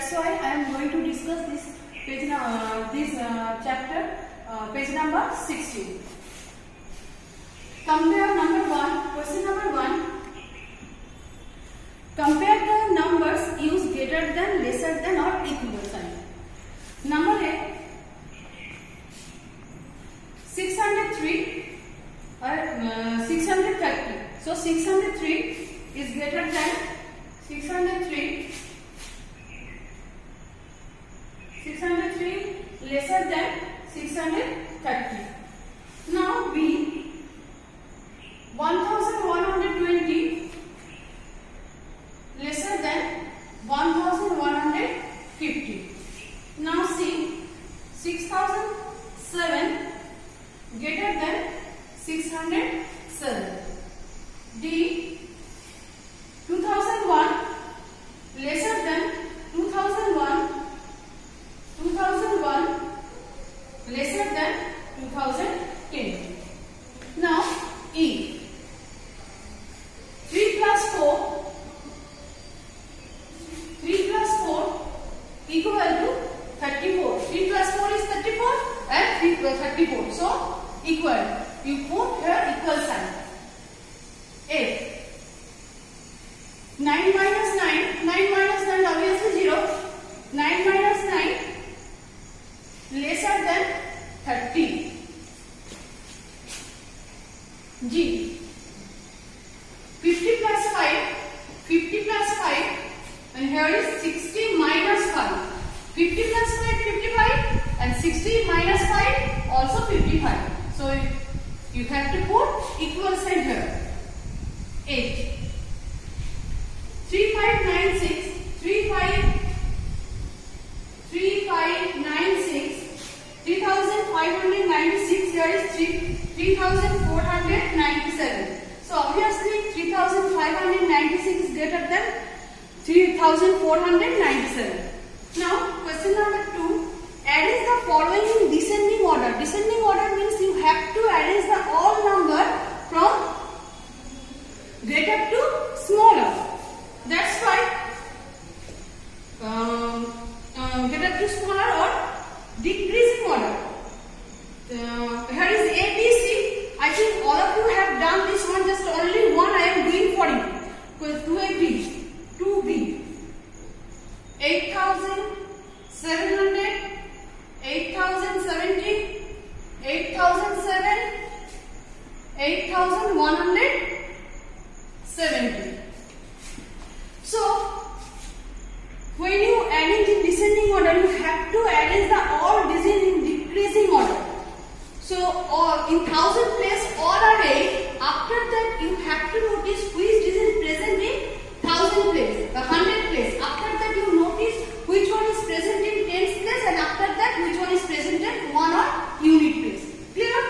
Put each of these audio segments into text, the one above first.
that's why I am going to discuss this page chapter, page number 16. Compare number 1, question number 1. Compare the numbers use greater than, lesser than or equal sign. Number A, 603 or 630. So 603 is greater than 603, lesser than 630. Now B, 1120 lesser than 1150. Now C, 6007 greater than 607. D, 2001 lesser than 2001 lesser than 2010. Now E, 3 plus 4 equal to 34. 3 plus 4 is 34 and 3 plus 34. So equal. You put here equal sign. A, 9 minus 9 obviously 0. 9 minus 9 lesser than 30. G, 50 plus 5 and here is 60 minus 5. 50 plus 5 55 and 60 minus 5 also 55. So you have to put equal sign here. 8, 3596 3596 here is 3497. So obviously 3596 is greater than 3497. Now question number 2, arrange the following in descending order. Descending order means you have to arrange the all number from greater to smaller. That's why greater to smaller or decreasing order. Here is A, B, C. I think all of you have done this one. Just only one I am doing for you. 2B, 8,700, 8,070, 8,007, 8,170. So when you arrange in descending order, you have to arrange the all digits in decreasing order. So in 1000 place all are 8. After that you have to notice which digit is present in 1000 place, the 100 place. After that you notice which one is present in tens place, and after that which one is present in 1 or unit place. Clear?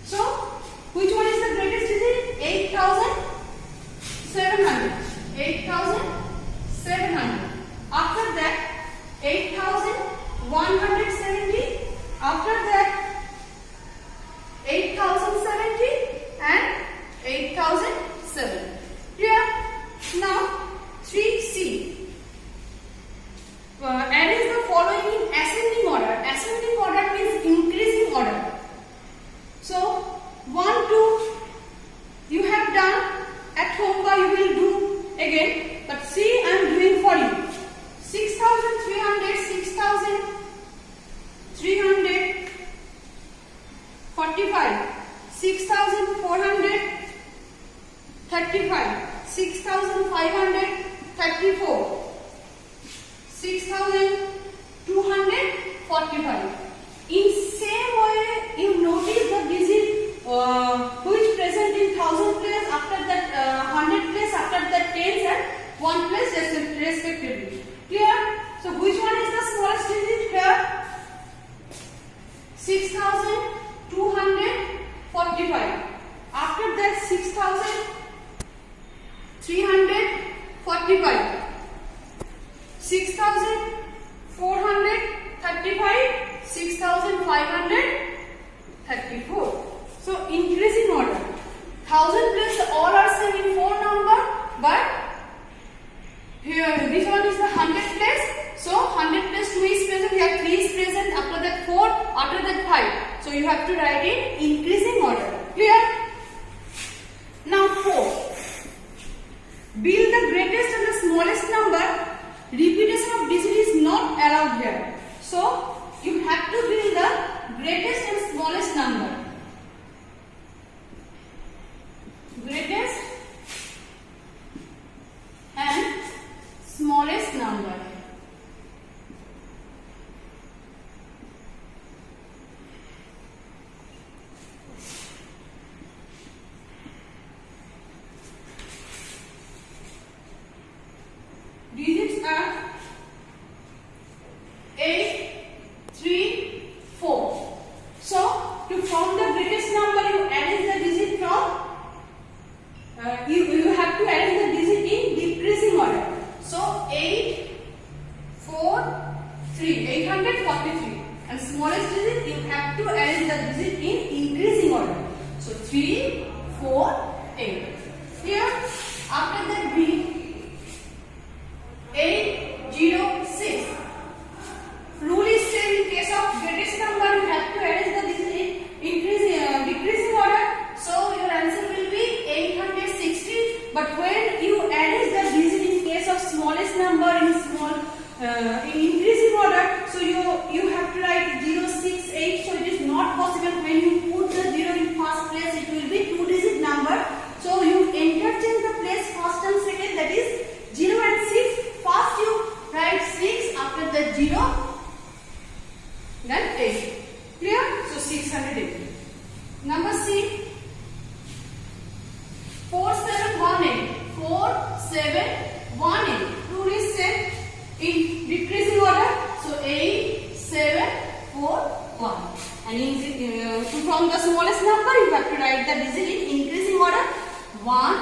So which one is the greatest digit? 8,700. 8,700. After that 8,170. After that 8,070 and 8,007. Clear? Now 3C. Arrange the following in ascending order. Ascending order means increasing order. So 1, 2 you have done at home, but you will do again. But see, I am doing for you. 6,300, 6,345, 6,435, 6,534, 6,245. In same way, you notice the digit which present in 1000 place, after that 100 place, after that tens and 1 place respectively. Clear? So which one is the smallest digit here? 6,245. After that 6,345, 6,435, 6,534. So increasing order. 1000 plus all are same in 4 number, but here this one is the 100 place. So 100 plus 2 is present. Here 3 is present. After that 4. After that 5. So you have to write in increasing order. Clear? Now 4. Build the greatest and the smallest number. Repetition of digit is not allowed here. So you have to build the greatest and smallest number. Greatest and smallest number. Digits are 8, 3, 4. So to form the greatest number, you arrange the digit from you have to arrange the digit in decreasing order. So 8, 4, 3, 843. And smallest digit you have to arrange the digit in increasing order. So 3, 4, 8. Here after that B 8, 0, 6. Rule is same in case of greatest number, you have to arrange the digit in decreasing order. So your answer will be 860. But when you arrange the digit in case of smallest number in increasing order, so you have to write 0, 6, 8. So it is not possible. When you put the 0 in first place, it will be 2-digit number. So you interchange the place first and second, that is 0 and 6. First you write 6, after that 0, then 8. Clear? So 680. Number C. 4, 7, 1, 8. 4, 7, 1, 8. Rule is set in decreasing order. So 8, 7, 4, 1. And from the smallest number, you have to write the digit in increasing order. 1,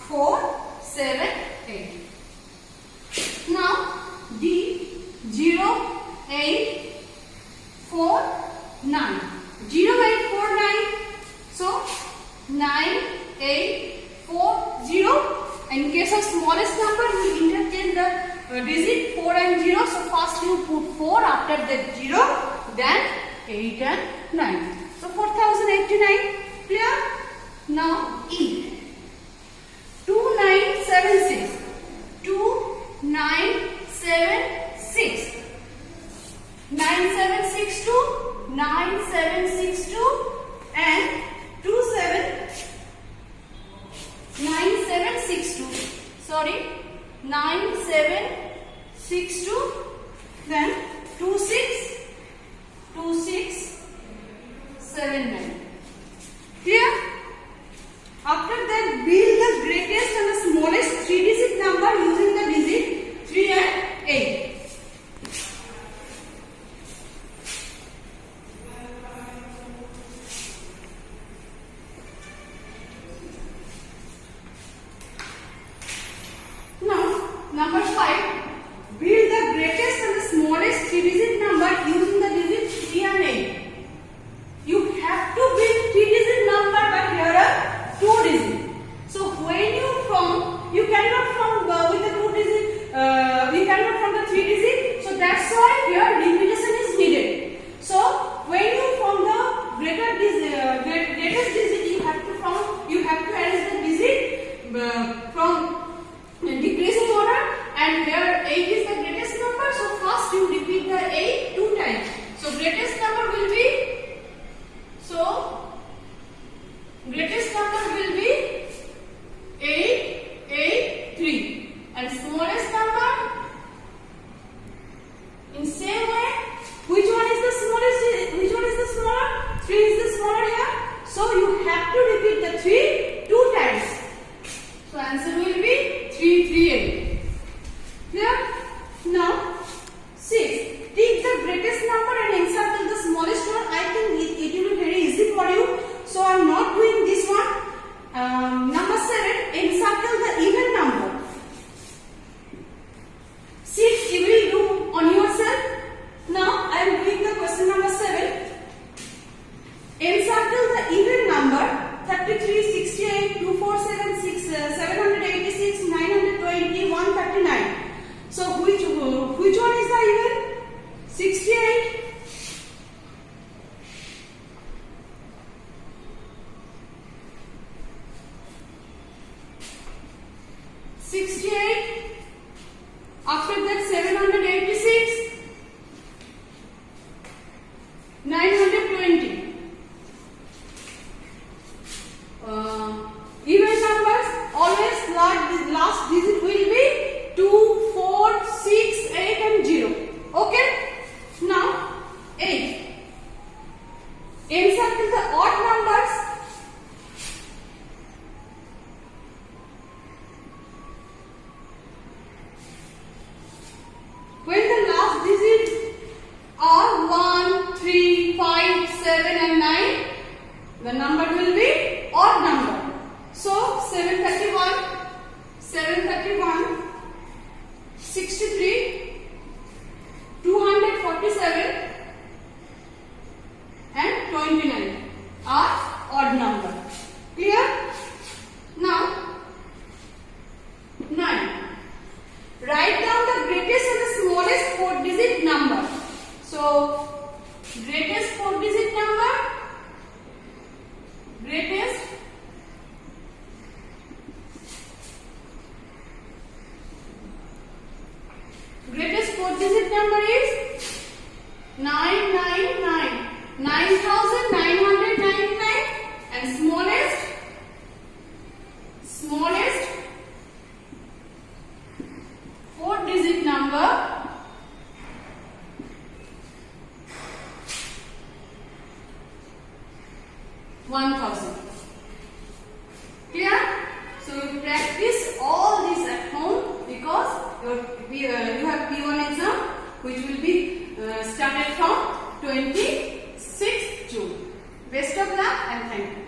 4, 7, 8. Now D 0, 8, 4, 9. 0, 8, 4, 9. So 9, 8, 4, 0. And in case of smallest number, we interchange the digit 4 and 0. So first you put 4, after that 0, then 8 and 9. So 4089. Clear? Now E 2976. 2976. 9762, 9762 and 9762. Sorry, 9762, then 2679. Clear? After that, build the greatest and the smallest 3-digit number using the digit 3 and 8. Now, number 5. Build the greatest and the smallest 3-digit number using the digit 3 and 8. You have to build 3-digit number, but here are 2-digit. So when you form, you cannot form with the 2-digit, you cannot form the 3-digit. So that's why here repetition is needed. So when you form the greatest digit, you have to arrange the digit from decreasing order, and here 8 is the greatest number. So first you repeat the 8 2 times. So greatest number will be, greatest number will be 883, and smallest number in same way. Which one is the smallest? Which one is the smaller? 3 is the smaller here. So you have to repeat the 3 2 times. So answer will be 338. Clear? Now 6. Take the greatest number and encircle the smallest one. I think it will be very easy for you. After that 786, 920. Even numbers, always last digit will be 2, 4, 6, 8 and 0. Okay? Now 8. Encircle the odd numbers. When the last digits are 1, 3, 5, 7 and 9, the number will be odd number. So 731, 63, 247 and 29 are odd number. Clear? Now 9. Write down the greatest and the smallest 4-digit number. So greatest 4-digit number, greatest Greatest 4-digit number is 999, 9,999, and smallest 4-digit number 1,000. Clear? So you practice all this at home because you have P1 exam which will be started from 26th June. Best of luck and thank you.